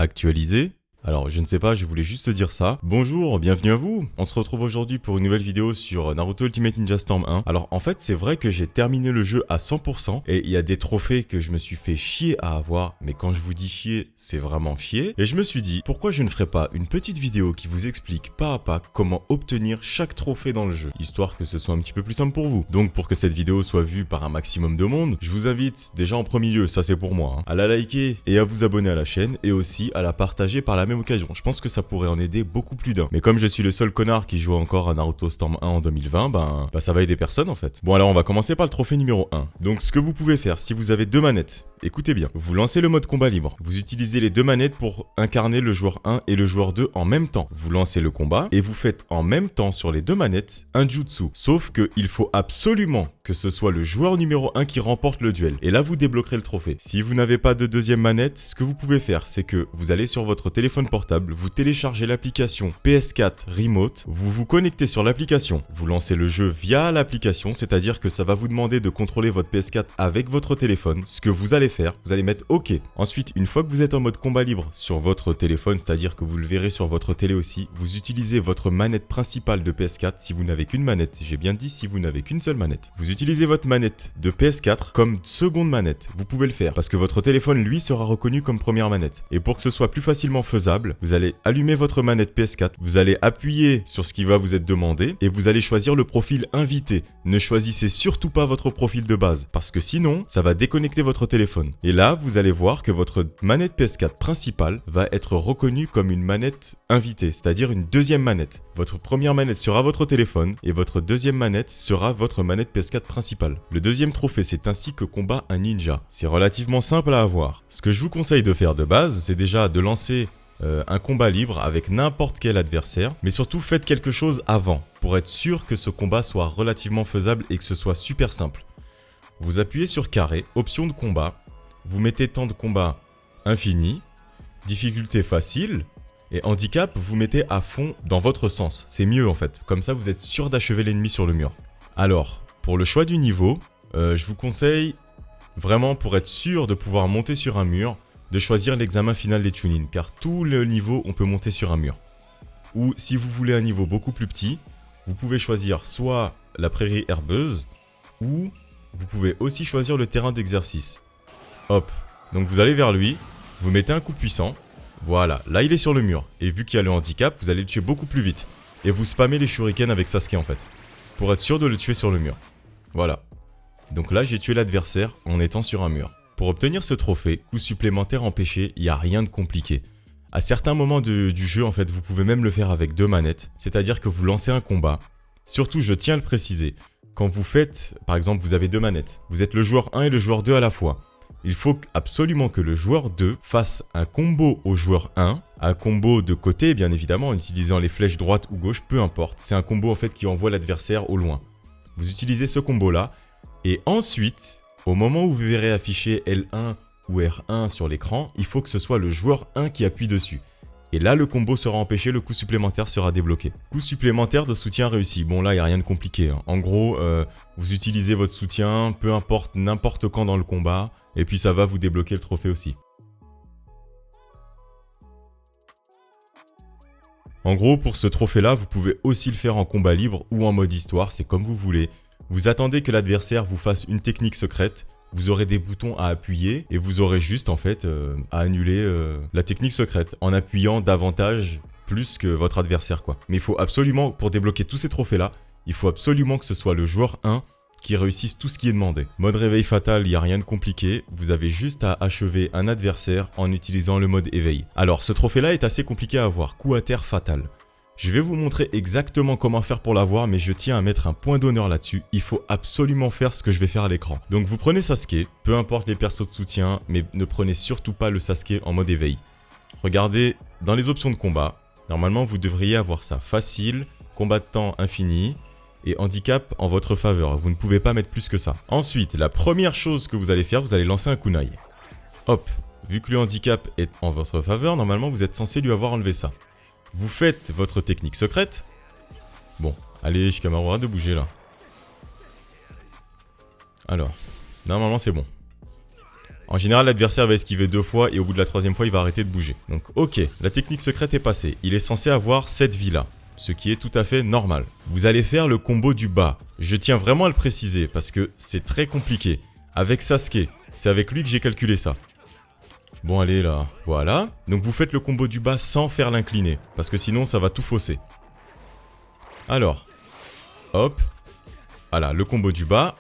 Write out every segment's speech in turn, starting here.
Actualisé. Alors, je ne sais pas, je voulais juste dire ça. Bonjour, bienvenue à vous. On se retrouve aujourd'hui pour une nouvelle vidéo sur Naruto Ultimate Ninja Storm 1. Alors, en fait, c'est vrai que j'ai terminé le jeu à 100% et il y a des trophées que je me suis fait chier à avoir. Mais quand je vous dis chier, c'est vraiment chier. Et je me suis dit, pourquoi je ne ferais pas une petite vidéo qui vous explique pas à pas comment obtenir chaque trophée dans le jeu, histoire que ce soit un petit peu plus simple pour vous. Donc, pour que cette vidéo soit vue par un maximum de monde, je vous invite déjà en premier lieu, ça c'est pour moi, à la liker et à vous abonner à la chaîne et aussi à la partager par la même occasion. Je pense que ça pourrait en aider beaucoup plus d'un. Mais comme je suis le seul connard qui joue encore à Naruto Storm 1 en 2020, ça va aider personne en fait. Bon alors on va commencer par le trophée numéro 1. Donc ce que vous pouvez faire si vous avez deux manettes, écoutez bien, vous lancez le mode combat libre. Vous utilisez les deux manettes pour incarner le joueur 1 et le joueur 2 en même temps. Vous lancez le combat et vous faites en même temps sur les deux manettes un jutsu. Sauf que il faut absolument que ce soit le joueur numéro 1 qui remporte le duel. Et là vous débloquerez le trophée. Si vous n'avez pas de deuxième manette, ce que vous pouvez faire c'est que vous allez sur votre téléphone portable, vous téléchargez l'application PS4 Remote, vous vous connectez sur l'application, vous lancez le jeu via l'application, c'est-à-dire que ça va vous demander de contrôler votre PS4 avec votre téléphone. Ce que vous allez faire, vous allez mettre OK. Ensuite, une fois que vous êtes en mode combat libre sur votre téléphone, c'est-à-dire que vous le verrez sur votre télé aussi, vous utilisez votre manette principale de PS4 si vous n'avez qu'une manette. J'ai bien dit si vous n'avez qu'une seule manette. Vous utilisez votre manette de PS4 comme seconde manette. Vous pouvez le faire parce que votre téléphone, lui, sera reconnu comme première manette. Et pour que ce soit plus facilement faisable, vous allez allumer votre manette PS4, vous allez appuyer sur ce qui va vous être demandé et vous allez choisir le profil invité. Ne choisissez surtout pas votre profil de base parce que sinon, ça va déconnecter votre téléphone. Et là, vous allez voir que votre manette PS4 principale va être reconnue comme une manette invitée, c'est-à-dire une deuxième manette. Votre première manette sera votre téléphone et votre deuxième manette sera votre manette PS4 principale. Le deuxième trophée, c'est ainsi que combat un ninja. C'est relativement simple à avoir. Ce que je vous conseille de faire de base, c'est déjà de lancer un combat libre avec n'importe quel adversaire, mais surtout faites quelque chose avant pour être sûr que ce combat soit relativement faisable et que ce soit super simple. Vous appuyez sur carré, option de combat, vous mettez temps de combat infini, difficulté facile et handicap vous mettez à fond dans votre sens. C'est mieux en fait, comme ça vous êtes sûr d'achever l'ennemi sur le mur. Alors, pour le choix du niveau, je vous conseille vraiment pour être sûr de pouvoir monter sur un mur, de choisir l'examen final des Chunin, car tout le niveau on peut monter sur un mur. Ou si vous voulez un niveau beaucoup plus petit, vous pouvez choisir soit la prairie herbeuse, ou vous pouvez aussi choisir le terrain d'exercice. Hop, donc vous allez vers lui, vous mettez un coup puissant, voilà, là il est sur le mur, et vu qu'il y a le handicap, vous allez le tuer beaucoup plus vite. Et vous spammez les shurikens avec Sasuke en fait, pour être sûr de le tuer sur le mur. Voilà. Donc là j'ai tué l'adversaire en étant sur un mur. Pour obtenir ce trophée, coup supplémentaire empêché, il n'y a rien de compliqué. À certains moments du jeu, en fait, vous pouvez même le faire avec deux manettes, c'est-à-dire que vous lancez un combat. Surtout, je tiens à le préciser, quand vous faites, par exemple, vous avez deux manettes, vous êtes le joueur 1 et le joueur 2 à la fois. Il faut absolument que le joueur 2 fasse un combo au joueur 1, un combo de côté, bien évidemment, en utilisant les flèches droite ou gauche, peu importe. C'est un combo, en fait, qui envoie l'adversaire au loin. Vous utilisez ce combo-là, et ensuite, au moment où vous verrez afficher L1 ou R1 sur l'écran, il faut que ce soit le joueur 1 qui appuie dessus. Et là, le combo sera empêché, le coup supplémentaire sera débloqué. Coup supplémentaire de soutien réussi. Bon, là, il n'y a rien de compliqué, hein. En gros, vous utilisez votre soutien, peu importe, n'importe quand dans le combat, et puis ça va vous débloquer le trophée aussi. En gros, pour ce trophée-là, vous pouvez aussi le faire en combat libre ou en mode histoire, c'est comme vous voulez. Vous attendez que l'adversaire vous fasse une technique secrète, vous aurez des boutons à appuyer et vous aurez juste en fait à annuler la technique secrète en appuyant davantage plus que votre adversaire quoi. Mais il faut absolument, pour débloquer tous ces trophées là, il faut absolument que ce soit le joueur 1 qui réussisse tout ce qui est demandé. Mode réveil fatal, il n'y a rien de compliqué, vous avez juste à achever un adversaire en utilisant le mode éveil. Alors ce trophée là est assez compliqué à avoir, coup à terre fatal. Je vais vous montrer exactement comment faire pour l'avoir, mais je tiens à mettre un point d'honneur là-dessus. Il faut absolument faire ce que je vais faire à l'écran. Donc vous prenez Sasuke, peu importe les persos de soutien, mais ne prenez surtout pas le Sasuke en mode éveil. Regardez dans les options de combat, normalement vous devriez avoir ça. Facile, combat de temps infini et handicap en votre faveur. Vous ne pouvez pas mettre plus que ça. Ensuite, la première chose que vous allez faire, vous allez lancer un kunai. Hop, vu que le handicap est en votre faveur, normalement vous êtes censé lui avoir enlevé ça. Vous faites votre technique secrète. Bon, allez, Shikamaru, arrête de bouger là. Alors, normalement c'est bon. En général, l'adversaire va esquiver 2 fois et au bout de la 3e fois, il va arrêter de bouger. Donc ok, la technique secrète est passée. Il est censé avoir cette vie là, ce qui est tout à fait normal. Vous allez faire le combo du bas. Je tiens vraiment à le préciser parce que c'est très compliqué. Avec Sasuke, c'est avec lui que j'ai calculé ça. Bon allez là, voilà. Donc vous faites le combo du bas sans faire l'incliné, parce que sinon ça va tout fausser. Alors, hop. Voilà, le combo du bas.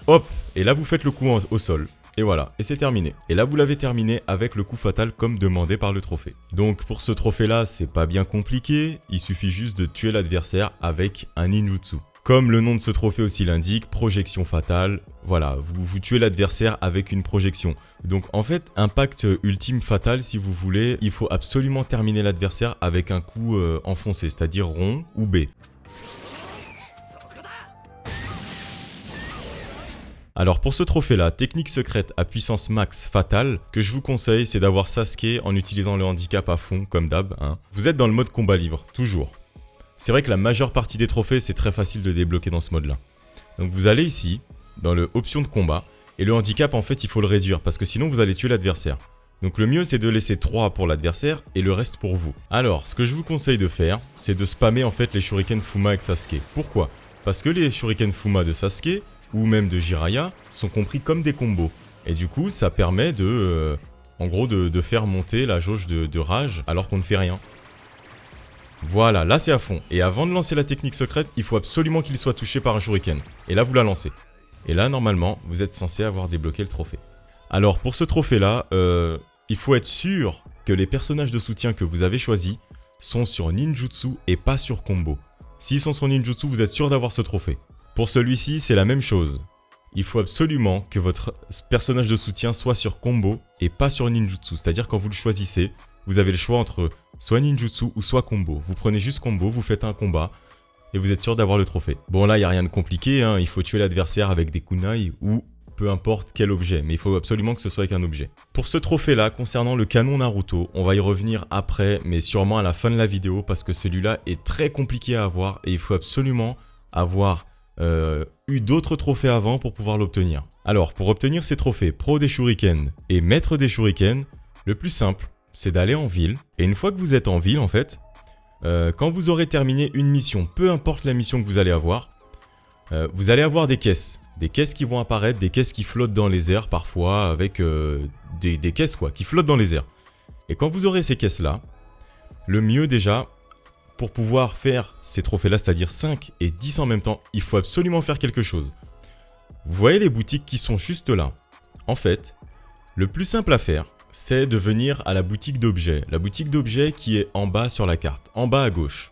Hop. Et là vous faites le coup au sol. Et voilà, et c'est terminé. Et là vous l'avez terminé avec le coup fatal comme demandé par le trophée. Donc pour ce trophée là, c'est pas bien compliqué. Il suffit juste de tuer l'adversaire avec un ninjutsu. Comme le nom de ce trophée aussi l'indique, projection fatale. Voilà, vous tuez l'adversaire avec une projection. Donc en fait, impact ultime fatal, si vous voulez, il faut absolument terminer l'adversaire avec un coup enfoncé, c'est-à-dire rond ou B. Alors pour ce trophée-là, technique secrète à puissance max fatale, que je vous conseille, c'est d'avoir Sasuke en utilisant le handicap à fond, comme d'hab. Hein. Vous êtes dans le mode combat libre, toujours. C'est vrai que la majeure partie des trophées, c'est très facile de débloquer dans ce mode-là. Donc vous allez ici, dans le option de combat, et le handicap, en fait, il faut le réduire, parce que sinon vous allez tuer l'adversaire. Donc le mieux, c'est de laisser 3 pour l'adversaire, et le reste pour vous. Alors, ce que je vous conseille de faire, c'est de spammer, en fait, les shuriken Fuma avec Sasuke. Pourquoi? Parce que les shuriken Fuma de Sasuke, ou même de Jiraiya, sont compris comme des combos. Et du coup, ça permet de, en gros, de faire monter la jauge de rage, alors qu'on ne fait rien. Voilà, là c'est à fond. Et avant de lancer la technique secrète, il faut absolument qu'il soit touché par un shuriken. Et là vous la lancez. Et là normalement, vous êtes censé avoir débloqué le trophée. Alors pour ce trophée là, il faut être sûr que les personnages de soutien que vous avez choisis sont sur ninjutsu et pas sur combo. S'ils sont sur ninjutsu, vous êtes sûr d'avoir ce trophée. Pour celui-ci, c'est la même chose. Il faut absolument que votre personnage de soutien soit sur combo et pas sur ninjutsu. C'est-à-dire quand vous le choisissez, vous avez le choix entre soit ninjutsu ou soit combo. Vous prenez juste combo, vous faites un combat et vous êtes sûr d'avoir le trophée. Bon là, il n'y a rien de compliqué, hein. Il faut tuer l'adversaire avec des kunai ou peu importe quel objet. Mais il faut absolument que ce soit avec un objet. Pour ce trophée-là, concernant le canon Naruto, on va y revenir après, mais sûrement à la fin de la vidéo parce que celui-là est très compliqué à avoir et il faut absolument avoir eu d'autres trophées avant pour pouvoir l'obtenir. Alors, pour obtenir ces trophées pro des shurikens et maître des shurikens, le plus simple, c'est d'aller en ville. Et une fois que vous êtes en ville, en fait, quand vous aurez terminé une mission, peu importe la mission que vous allez avoir, vous allez avoir des caisses. Des caisses qui vont apparaître, des caisses qui flottent dans les airs parfois, avec des caisses quoi, qui flottent dans les airs. Et quand vous aurez ces caisses-là, le mieux déjà, pour pouvoir faire ces trophées-là, c'est-à-dire 5 et 10 en même temps, il faut absolument faire quelque chose. Vous voyez les boutiques qui sont juste là. En fait, le plus simple à faire, c'est de venir à la boutique d'objets. La boutique d'objets qui est en bas sur la carte, en bas à gauche.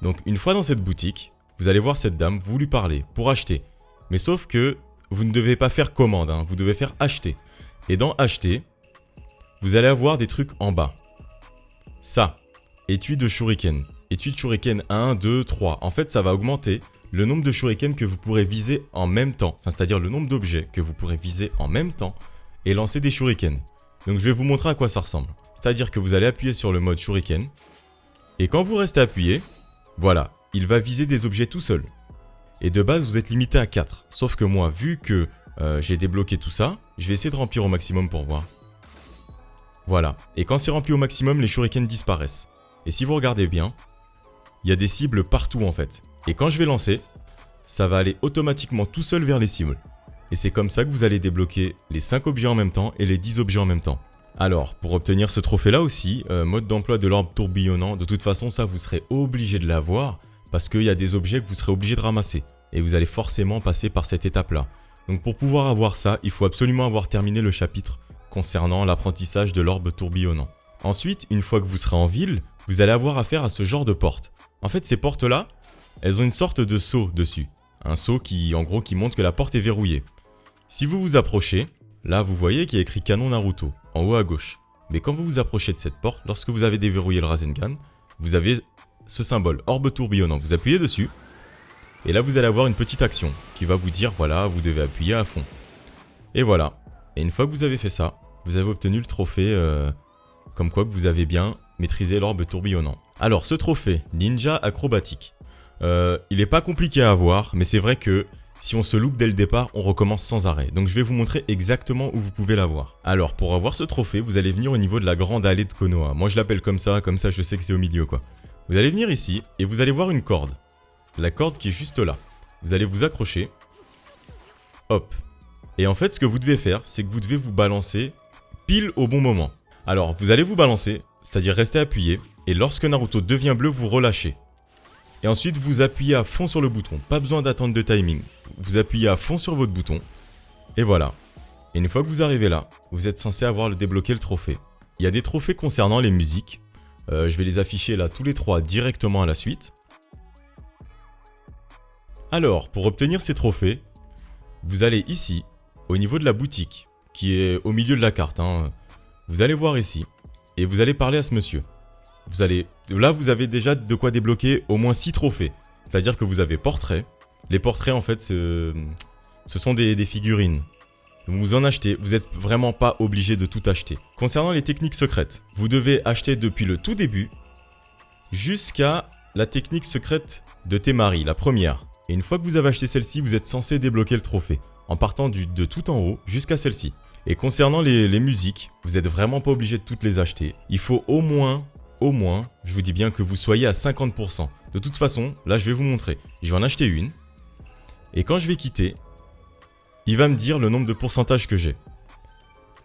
Donc une fois dans cette boutique, vous allez voir cette dame, vous lui parlez pour acheter. Mais sauf que vous ne devez pas faire commande, hein, vous devez faire acheter. Et dans acheter, vous allez avoir des trucs en bas. Ça, étui de shuriken. Étui de shuriken 1, 2, 3. En fait, ça va augmenter le nombre de shurikens que vous pourrez viser en même temps. Enfin, c'est-à-dire le nombre d'objets que vous pourrez viser en même temps et lancer des shurikens. Donc je vais vous montrer à quoi ça ressemble. C'est-à-dire que vous allez appuyer sur le mode shuriken. Et quand vous restez appuyé, voilà, il va viser des objets tout seul. Et de base, vous êtes limité à 4. Sauf que moi, vu que j'ai débloqué tout ça, je vais essayer de remplir au maximum pour voir. Voilà. Et quand c'est rempli au maximum, les shurikens disparaissent. Et si vous regardez bien, il y a des cibles partout en fait. Et quand je vais lancer, ça va aller automatiquement tout seul vers les cibles. Et c'est comme ça que vous allez débloquer les 5 objets en même temps et les 10 objets en même temps. Alors, pour obtenir ce trophée-là aussi, mode d'emploi de l'orbe tourbillonnant, de toute façon ça vous serez obligé de l'avoir parce qu'il y a des objets que vous serez obligé de ramasser. Et vous allez forcément passer par cette étape-là. Donc pour pouvoir avoir ça, il faut absolument avoir terminé le chapitre concernant l'apprentissage de l'orbe tourbillonnant. Ensuite, une fois que vous serez en ville, vous allez avoir affaire à ce genre de porte. En fait, ces portes-là, elles ont une sorte de sceau dessus. Un sceau qui, en gros, qui montre que la porte est verrouillée. Si vous vous approchez, là, vous voyez qu'il y a écrit canon Naruto, en haut à gauche. Mais quand vous vous approchez de cette porte, lorsque vous avez déverrouillé le Rasengan, vous avez ce symbole, orbe tourbillonnant. Vous appuyez dessus, et là, vous allez avoir une petite action qui va vous dire, voilà, vous devez appuyer à fond. Et voilà. Et une fois que vous avez fait ça, vous avez obtenu le trophée, comme quoi que vous avez bien maîtrisé l'orbe tourbillonnant. Alors, ce trophée, Ninja Acrobatique, il n'est pas compliqué à avoir, mais c'est vrai que Si on se loupe dès le départ, on recommence sans arrêt. Donc je vais vous montrer exactement où vous pouvez l'avoir. Alors pour avoir ce trophée, vous allez venir au niveau de la grande allée de Konoha. Moi je l'appelle comme ça je sais que c'est au milieu quoi. Vous allez venir ici et vous allez voir une corde. La corde qui est juste là. Vous allez vous accrocher. Hop. Et en fait ce que vous devez faire, c'est que vous devez vous balancer pile au bon moment. Alors vous allez vous balancer, c'est-à-dire rester appuyé. Et lorsque Naruto devient bleu, vous relâchez. Et ensuite, vous appuyez à fond sur le bouton. Pas besoin d'attendre de timing. Vous appuyez à fond sur votre bouton. Et voilà. Et une fois que vous arrivez là, vous êtes censé avoir débloqué le trophée. Il y a des trophées concernant les musiques. Je vais les afficher là tous les trois directement à la suite. Alors, pour obtenir ces trophées, vous allez ici, au niveau de la boutique, qui est au milieu de la carte. Vous allez voir ici. Et vous allez parler à ce monsieur. Là, vous avez déjà de quoi débloquer au moins 6 trophées. C'est-à-dire que vous avez portrait. Les portraits, en fait, ce sont des figurines. Vous en achetez. Vous n'êtes vraiment pas obligé de tout acheter. Concernant les techniques secrètes, vous devez acheter depuis le tout début jusqu'à la technique secrète de Temari, la première. Et une fois que vous avez acheté celle-ci, vous êtes censé débloquer le trophée. En partant de tout en haut jusqu'à celle-ci. Et concernant les musiques, vous n'êtes vraiment pas obligé de toutes les acheter. Il faut au moins, je vous dis bien que vous soyez à 50%. De toute façon, là je vais vous montrer. Je vais en acheter une. Et quand je vais quitter, il va me dire le nombre de pourcentages que j'ai.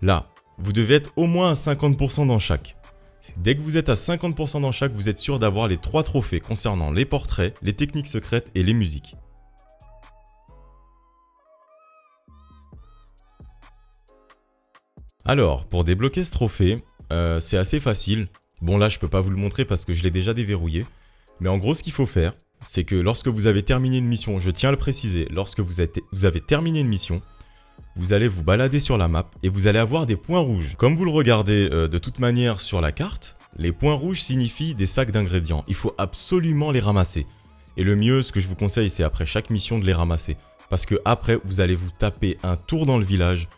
Là, vous devez être au moins à 50% dans chaque. Dès que vous êtes à 50% dans chaque, vous êtes sûr d'avoir les 3 trophées concernant les portraits, les techniques secrètes et les musiques. Alors, pour débloquer ce trophée, c'est assez facile. Bon là, je peux pas vous le montrer parce que je l'ai déjà déverrouillé. Mais en gros, ce qu'il faut faire, c'est que lorsque vous avez terminé une mission, je tiens à le préciser, lorsque vous avez terminé une mission, vous allez vous balader sur la map et vous allez avoir des points rouges. Comme vous le regardez de toute manière sur la carte, les points rouges signifient des sacs d'ingrédients. Il faut absolument les ramasser. Et le mieux, ce que je vous conseille, c'est après chaque mission de les ramasser. Parce que après, vous allez vous taper un tour dans le village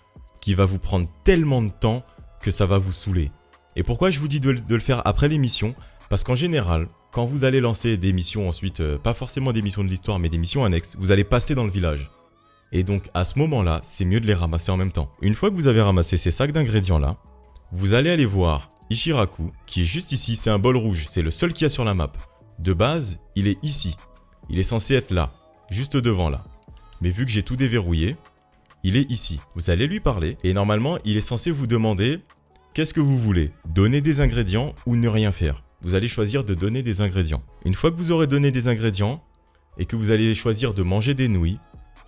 qui va vous prendre tellement de temps que ça va vous saouler. Et pourquoi je vous dis de le faire après les missions? Parce qu'en général, quand vous allez lancer des missions ensuite, pas forcément des missions de l'histoire, mais des missions annexes, vous allez passer dans le village. Et donc à ce moment-là, c'est mieux de les ramasser en même temps. Une fois que vous avez ramassé ces sacs d'ingrédients là, vous allez aller voir Ichiraku, qui est juste ici, c'est un bol rouge, c'est le seul qu'il y a sur la map. De base, il est ici. Il est censé être là, juste devant là. Mais vu que j'ai tout déverrouillé, il est ici. Vous allez lui parler et normalement, il est censé vous demander qu'est-ce que vous voulez, donner des ingrédients ou ne rien faire. Vous allez choisir de donner des ingrédients. Une fois que vous aurez donné des ingrédients et que vous allez choisir de manger des nouilles,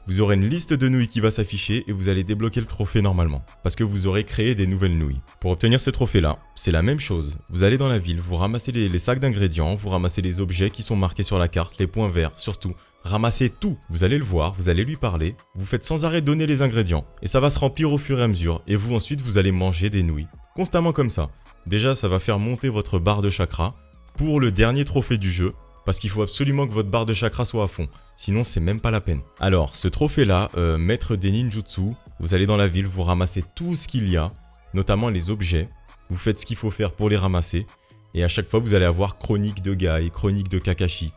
vous aurez une liste de nouilles qui va s'afficher et vous allez débloquer le trophée normalement. Parce que vous aurez créé des nouvelles nouilles. Pour obtenir ce trophée-là, c'est la même chose. Vous allez dans la ville, vous ramassez les sacs d'ingrédients, vous ramassez les objets qui sont marqués sur la carte, les points verts surtout. Ramassez tout. Vous allez le voir, vous allez lui parler. Vous faites sans arrêt donner les ingrédients. Et ça va se remplir au fur et à mesure. Et vous ensuite, vous allez manger des nouilles. Constamment comme ça. Déjà, ça va faire monter votre barre de chakra pour le dernier trophée du jeu. Parce qu'il faut absolument que votre barre de chakra soit à fond. Sinon, c'est même pas la peine. Alors, ce trophée-là, maître des ninjutsu, vous allez dans la ville, vous ramassez tout ce qu'il y a, notamment les objets. Vous faites ce qu'il faut faire pour les ramasser. Et à chaque fois, vous allez avoir chronique de Gai, chronique de Kakashi.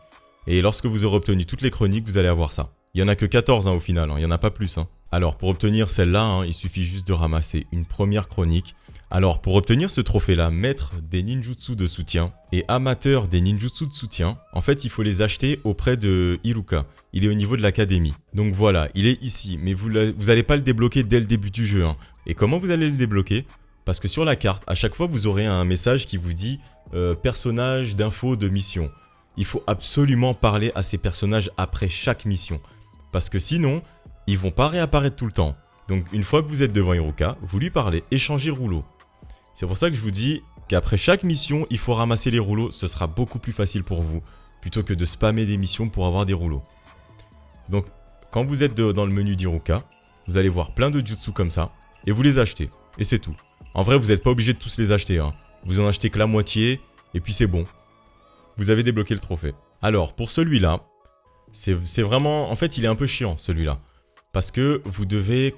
Et lorsque vous aurez obtenu toutes les chroniques, vous allez avoir ça. Il n'y en a que 14 au final, il n'y en a pas plus. Alors, pour obtenir celle-là, il suffit juste de ramasser une première chronique. Alors, pour obtenir ce trophée-là, maître des ninjutsu de soutien et amateur des ninjutsu de soutien, en fait, il faut les acheter auprès de Iruka. Il est au niveau de l'académie. Donc voilà, il est ici, mais vous n'allez pas le débloquer dès le début du jeu. Et comment vous allez le débloquer? Parce que sur la carte, à chaque fois, vous aurez un message qui vous dit personnage d'info de mission. Il faut absolument parler à ces personnages après chaque mission. Parce que sinon, ils vont pas réapparaître tout le temps. Donc une fois que vous êtes devant Iruka, vous lui parlez, échangez rouleau. C'est pour ça que je vous dis qu'après chaque mission, il faut ramasser les rouleaux. Ce sera beaucoup plus facile pour vous, plutôt que de spammer des missions pour avoir des rouleaux. Donc quand vous êtes dans le menu d'Iruka, vous allez voir plein de jutsu comme ça, et vous les achetez. Et c'est tout. En vrai, vous n'êtes pas obligé de tous les acheter. Vous en achetez que la moitié, et puis c'est bon. Vous avez débloqué le trophée. Alors, pour celui-là, c'est vraiment... En fait, il est un peu chiant, celui-là. Parce que vous devez,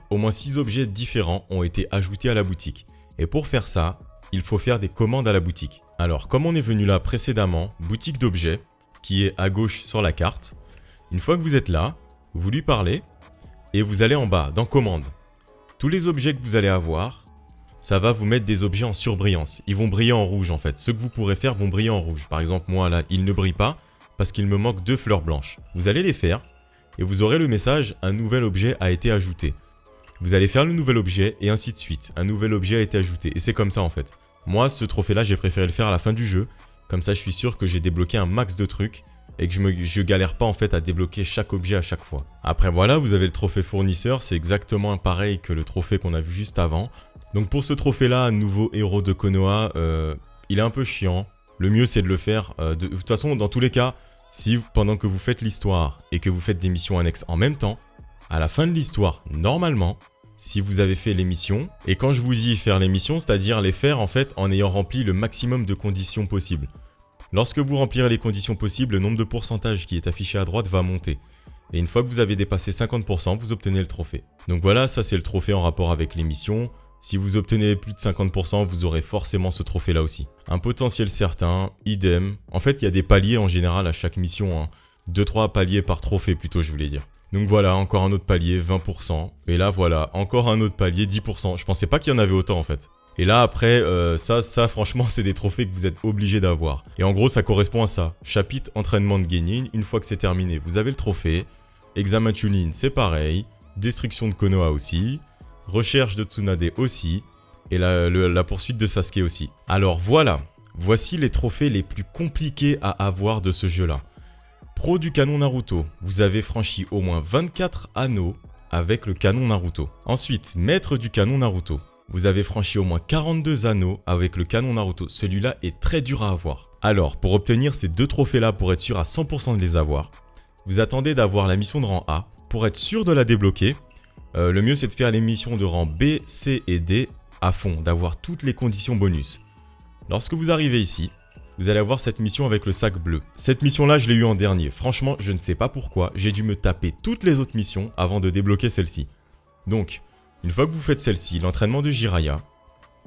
au moins 6 objets différents ont été ajoutés à la boutique. Et pour faire ça, il faut faire des commandes à la boutique. Alors, comme on est venu là précédemment, boutique d'objets, qui est à gauche sur la carte. Une fois que vous êtes là, vous lui parlez et vous allez en bas dans commande. Tous les objets que vous allez avoir, ça va vous mettre des objets en surbrillance. Ils vont briller en rouge en fait. Ceux que vous pourrez faire vont briller en rouge. Par exemple, moi là, il ne brille pas parce qu'il me manque 2 fleurs blanches. Vous allez les faire et vous aurez le message « Un nouvel objet a été ajouté ». Vous allez faire le nouvel objet et ainsi de suite. Un nouvel objet a été ajouté. Et c'est comme ça en fait. Moi, ce trophée-là, j'ai préféré le faire à la fin du jeu. Comme ça, je suis sûr que j'ai débloqué un max de trucs et que je galère pas en fait à débloquer chaque objet à chaque fois. Après voilà, vous avez le trophée fournisseur. C'est exactement pareil que le trophée qu'on a vu juste avant. Donc pour ce trophée-là, nouveau héros de Konoha, il est un peu chiant. Le mieux, c'est de le faire. De toute façon, dans tous les cas, si pendant que vous faites l'histoire et que vous faites des missions annexes en même temps, à la fin de l'histoire, normalement, si vous avez fait les missions, et quand je vous dis faire les missions, c'est-à-dire les faire en fait en ayant rempli le maximum de conditions possibles. Lorsque vous remplirez les conditions possibles, le nombre de pourcentage qui est affiché à droite va monter. Et une fois que vous avez dépassé 50%, vous obtenez le trophée. Donc voilà, ça c'est le trophée en rapport avec les missions. Si vous obtenez plus de 50%, vous aurez forcément ce trophée-là aussi. Un potentiel certain, idem. En fait, il y a des paliers en général à chaque mission. 2-3 paliers par trophée plutôt, je voulais dire. Donc voilà, encore un autre palier, 20%. Et là, voilà, encore un autre palier, 10%. Je pensais pas qu'il y en avait autant, en fait. Et là, après, ça, franchement, c'est des trophées que vous êtes obligés d'avoir. Et en gros, ça correspond à ça. Chapitre entraînement de Genin, une fois que c'est terminé, vous avez le trophée. Examen Chunin, c'est pareil. Destruction de Konoha aussi. Recherche de Tsunade aussi. Et la poursuite de Sasuke aussi. Alors voilà, voici les trophées les plus compliqués à avoir de ce jeu-là. Pro du canon Naruto, vous avez franchi au moins 24 anneaux avec le canon Naruto. Ensuite, maître du canon Naruto, vous avez franchi au moins 42 anneaux avec le canon Naruto. Celui-là est très dur à avoir. Alors, pour obtenir ces 2 trophées-là, pour être sûr à 100% de les avoir, vous attendez d'avoir la mission de rang A. Pour être sûr de la débloquer, le mieux c'est de faire les missions de rang B, C et D à fond, d'avoir toutes les conditions bonus. Lorsque vous arrivez ici, vous allez avoir cette mission avec le sac bleu. Cette mission-là, je l'ai eu en dernier. Franchement, je ne sais pas pourquoi. J'ai dû me taper toutes les autres missions avant de débloquer celle-ci. Donc, une fois que vous faites celle-ci, l'entraînement de Jiraiya,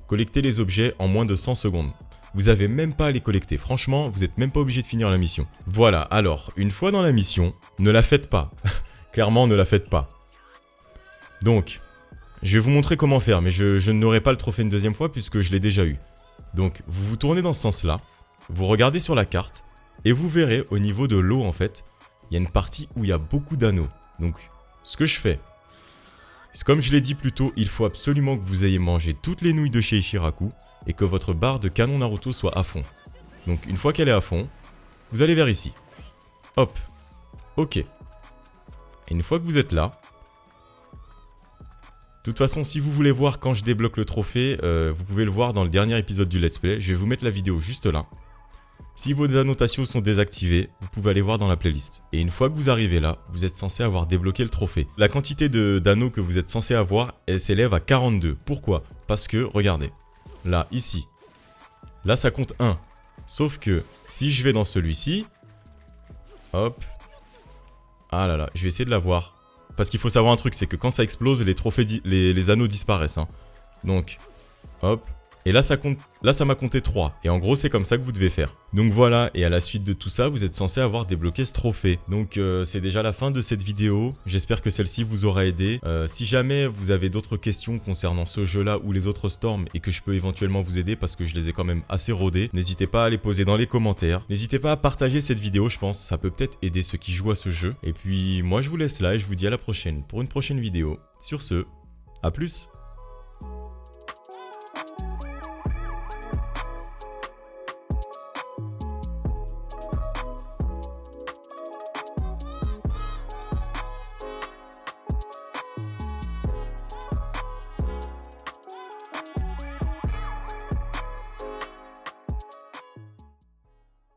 collectez les objets en moins de 100 secondes. Vous n'avez même pas à les collecter. Franchement, vous n'êtes même pas obligé de finir la mission. Voilà, alors, une fois dans la mission, ne la faites pas. Clairement, ne la faites pas. Donc, je vais vous montrer comment faire, mais je n'aurai pas le trophée une deuxième fois puisque je l'ai déjà eu. Donc, vous vous tournez dans ce sens-là. Vous regardez sur la carte et vous verrez au niveau de l'eau en fait, il y a une partie où il y a beaucoup d'anneaux. Donc ce que je fais, c'est comme je l'ai dit plus tôt, il faut absolument que vous ayez mangé toutes les nouilles de chez Ichiraku et que votre barre de canon Naruto soit à fond. Donc une fois qu'elle est à fond, vous allez vers ici. Hop, ok. Et une fois que vous êtes là, de toute façon si vous voulez voir quand je débloque le trophée, vous pouvez le voir dans le dernier épisode du let's play, je vais vous mettre la vidéo juste là. Si vos annotations sont désactivées, vous pouvez aller voir dans la playlist. Et une fois que vous arrivez là, vous êtes censé avoir débloqué le trophée. La quantité d'anneaux que vous êtes censé avoir, elle s'élève à 42. Pourquoi? Parce que, regardez, là, ici, là ça compte 1. Sauf que, si je vais dans celui-ci, hop, ah là là, je vais essayer de l'avoir. Parce qu'il faut savoir un truc, c'est que quand ça explose, les trophées, les anneaux disparaissent. Hein. Donc, hop. Et là, ça m'a compté 3. Et en gros, c'est comme ça que vous devez faire. Donc voilà, et à la suite de tout ça, vous êtes censé avoir débloqué ce trophée. Donc c'est déjà la fin de cette vidéo. J'espère que celle-ci vous aura aidé. Si jamais vous avez d'autres questions concernant ce jeu-là ou les autres Storm et que je peux éventuellement vous aider parce que je les ai quand même assez rodés, n'hésitez pas à les poser dans les commentaires. N'hésitez pas à partager cette vidéo, je pense. Ça peut peut-être aider ceux qui jouent à ce jeu. Et puis moi, je vous laisse là et je vous dis à la prochaine pour une prochaine vidéo. Sur ce, à plus!